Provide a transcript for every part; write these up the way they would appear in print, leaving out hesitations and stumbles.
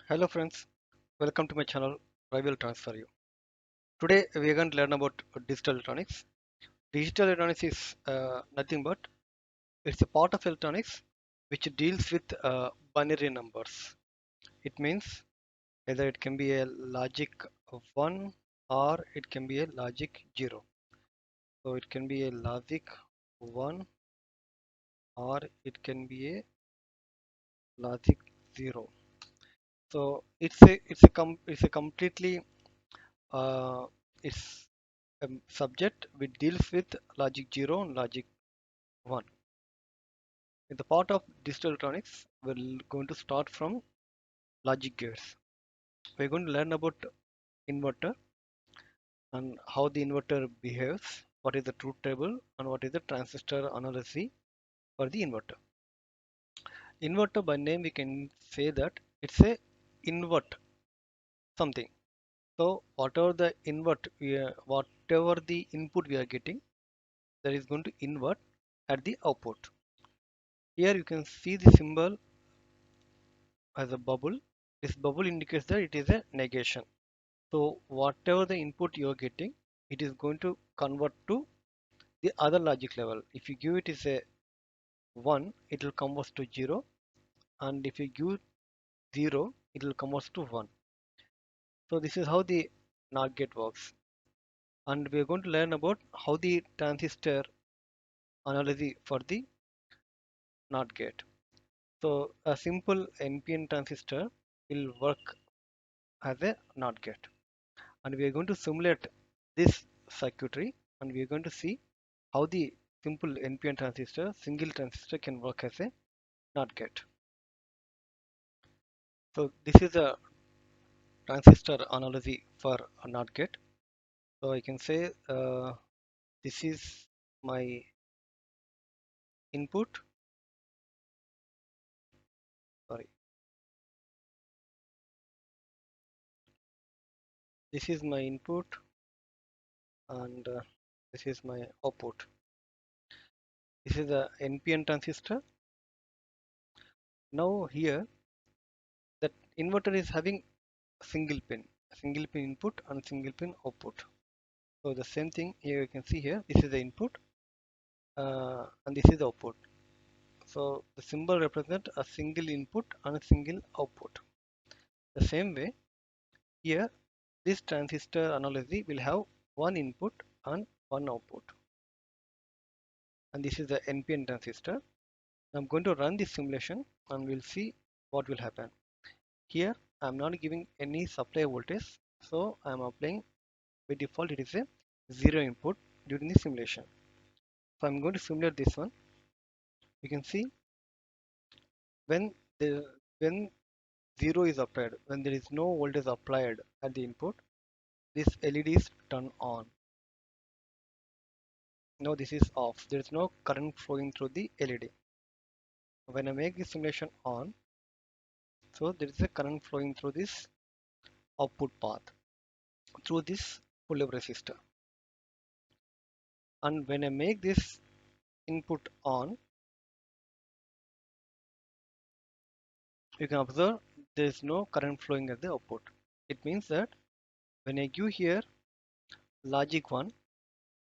Hello friends, welcome to my channel. I will transfer you. Today we are going to learn about digital electronics. Digital electronics is nothing but it's a part of electronics which deals with binary numbers. It means either it can be a logic of 1 or it can be a logic 0. So it can be a logic 1 or it can be a logic 0. So it's a completely uh, it's a subject which deals with logic 0 and logic 1. In the part of digital electronics, we're going to start from logic gates. We're going to learn about inverter and how the inverter behaves, what is the truth table, and what is the transistor analysis for the inverter. Inverter by name, we can say that it's a invert something. So whatever the whatever the input we are getting, that is going to invert at the output. Here you can see the symbol as a bubble. This bubble indicates that it is a negation. So whatever the input you are getting, it is going to convert to the other logic level. If you give it is a 1, it will convert to 0, and if you give 0, it will convert to 1. So this is how the NOT gate works. And we are going to learn about how the transistor analysis for the NOT gate. So a simple NPN transistor will work as a NOT gate. And we are going to simulate this circuitry, and we are going to see how the simple NPN transistor, single transistor, can work as a NOT gate. So this is a transistor analogy for a NOT gate. So I can say this is my input. Sorry, this is my input, and this is my output. This is a NPN transistor. Now here that inverter is having single pin input and single pin output. So the same thing here you can see here. This is the input and this is the output. So the symbol represents a single input and a single output. The same way here, this transistor analogy will have one input and one output. And this is the NPN transistor. I'm going to run this simulation and we'll see what will happen. Here I'm not giving any supply voltage, so I'm applying by default it is a 0 input during the simulation. So I'm going to simulate this one. You can see when the when 0 is applied, when there is no voltage applied at the input, this LED is turned on. Now this is off. There is no current flowing through the LED. When I make this simulation on, so there is a current flowing through this output path through this pull-up resistor. And when I make this input on, you can observe there is no current flowing at the output. It means that when I give here logic 1,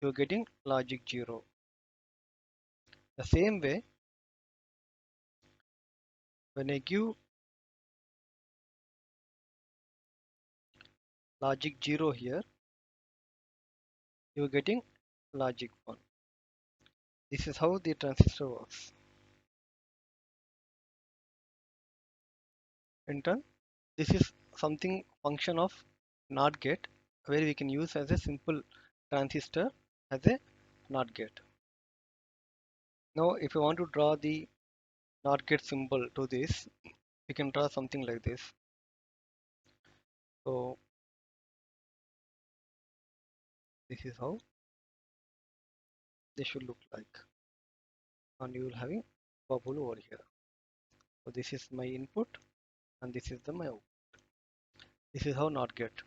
you are getting logic 0. The same way, when I give logic 0 here, you are getting logic 1. This is how the transistor works. In turn, this is something function of NOT gate where we can use as a simple transistor as a NOT gate. Now if you want to draw the NOT gate symbol to this, we can draw something like this. So this is how they should look like, and you will having bubble over here. So this is my input and this is the my output. This is how NOT gate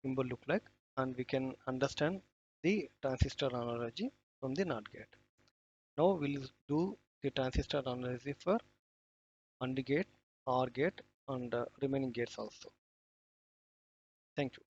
symbol look like, and we can understand the transistor analogy from the NOT gate. Now we'll do the transistor analysis for AND gate, OR gate, and remaining gates also. Thank you.